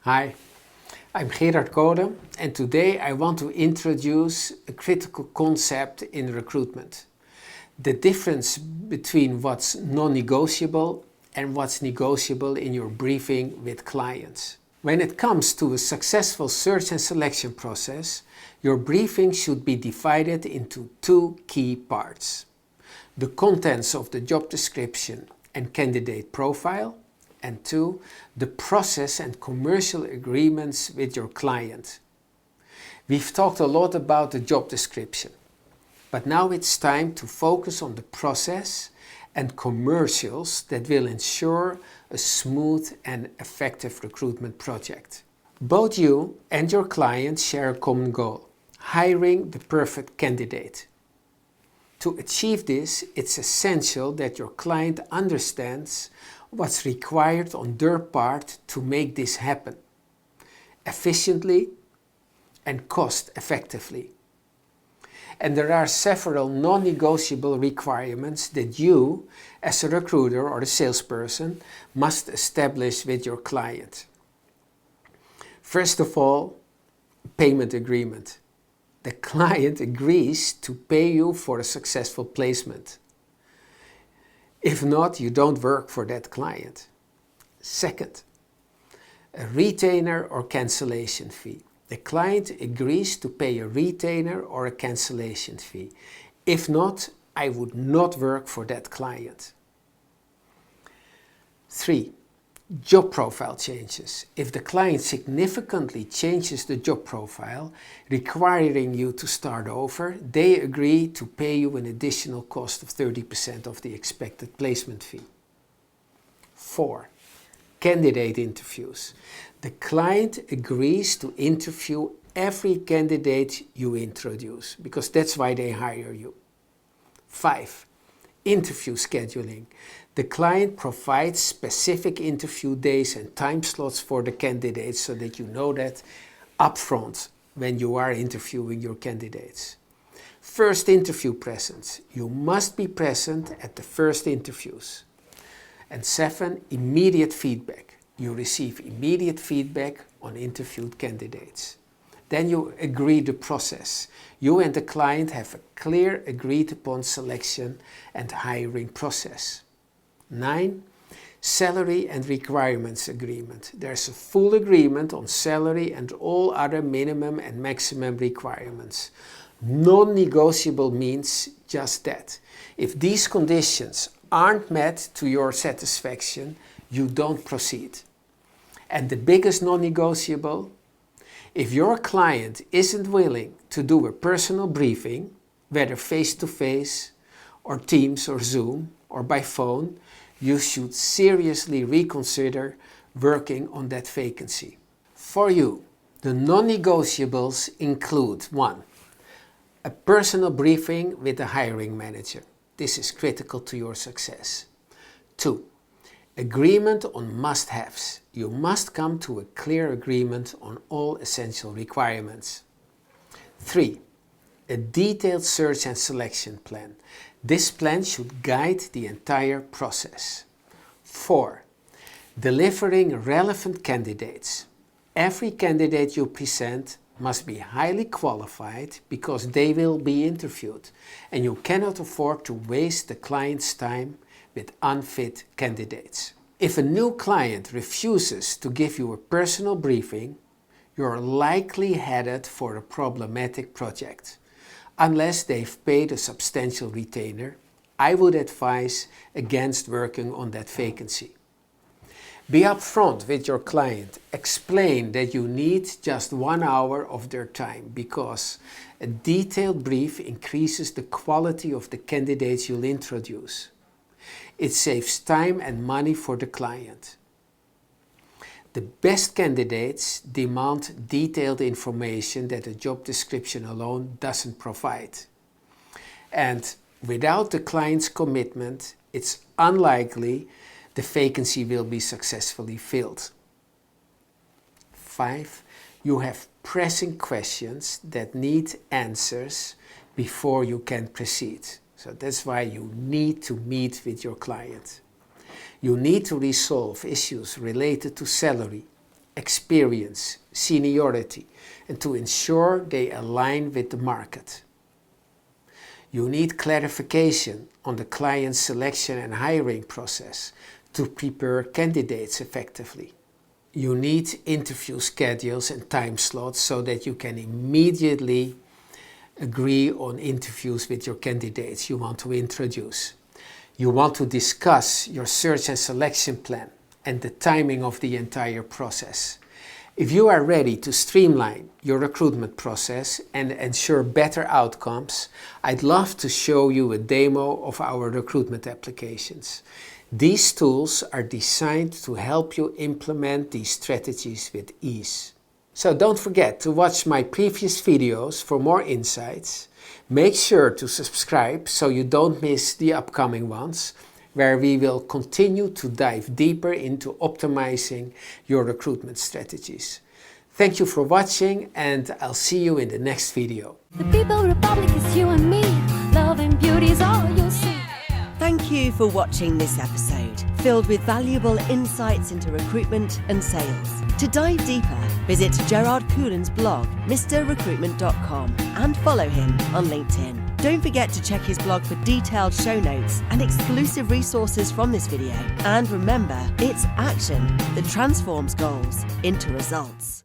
Hi, I'm Gerard Code, and today I want to introduce a critical concept in recruitment. The difference between what's non-negotiable and what's negotiable in your briefing with clients. When it comes to a successful search and selection process, your briefing should be divided into two key parts: the contents of the job description and candidate profile, and two, the process and commercial agreements with your client. We've talked a lot about the job description, but now it's time to focus on the process and commercials that will ensure a smooth and effective recruitment project. Both you and your client share a common goal: hiring the perfect candidate. To achieve this, it's essential that your client understands what's required on their part to make this happen efficiently and cost effectively. And there are several non-negotiable requirements that you, as a recruiter or a salesperson, must establish with your client. First of all, payment agreement. The client agrees to pay you for a successful placement. If not, you don't work for that client. Second, a retainer or cancellation fee. The client agrees to pay a retainer or a cancellation fee. If not, I would not work for that client. 3. Job profile changes. If the client significantly changes the job profile, requiring you to start over, they agree to pay you an additional cost of 30% of the expected placement fee. 4. Candidate interviews. The client agrees to interview every candidate you introduce, because that's why they hire you. 5. Interview scheduling. The client provides specific interview days and time slots for the candidates so that you know that upfront when you are interviewing your candidates. First interview presence. You must be present at the first interviews. And 7, immediate feedback. You receive immediate feedback on interviewed candidates. Then you agree the process. You and the client have a clear agreed upon selection and hiring process. 9. Salary and requirements agreement. There's a full agreement on salary and all other minimum and maximum requirements. Non-negotiable means just that. If these conditions aren't met to your satisfaction, you don't proceed. And the biggest non-negotiable: if your client isn't willing to do a personal briefing, whether face-to-face or Teams or Zoom or by phone, you should seriously reconsider working on that vacancy. For you, the non-negotiables include: 1. A personal briefing with the hiring manager. This is critical to your success. 2. Agreement on must-haves. You must come to a clear agreement on all essential requirements. 3. A detailed search and selection plan. This plan should guide the entire process. 4. Delivering relevant candidates. Every candidate you present must be highly qualified because they will be interviewed, and you cannot afford to waste the client's time with unfit candidates. If a new client refuses to give you a personal briefing, you're likely headed for a problematic project. Unless they've paid a substantial retainer, I would advise against working on that vacancy. Be upfront with your client. Explain that you need just 1 hour of their time because a detailed brief increases the quality of the candidates you'll introduce. It saves time and money for the client. The best candidates demand detailed information that a job description alone doesn't provide. And without the client's commitment, it's unlikely the vacancy will be successfully filled. 5. You have pressing questions that need answers before you can proceed. So that's why you need to meet with your client. You need to resolve issues related to salary, experience, seniority, and to ensure they align with the market. You need clarification on the client's selection and hiring process to prepare candidates effectively. You need interview schedules and time slots so that you can immediately agree on interviews with your candidates you want to introduce. You want to discuss your search and selection plan and the timing of the entire process. If you are ready to streamline your recruitment process and ensure better outcomes, I'd love to show you a demo of our recruitment applications. These tools are designed to help you implement these strategies with ease. So don't forget to watch my previous videos for more insights. Make sure to subscribe so you don't miss the upcoming ones, where we will continue to dive deeper into optimizing your recruitment strategies. Thank you for watching, and I'll see you in the next video. The People Republic is you and me. Love and beauty is all you'll see. Thank you for watching this episode, filled with valuable insights into recruitment and sales. To dive deeper, visit Gerard Coulin's blog, Mr.Recruitment.com, and follow him on LinkedIn. Don't forget to check his blog for detailed show notes and exclusive resources from this video. And remember, it's action that transforms goals into results.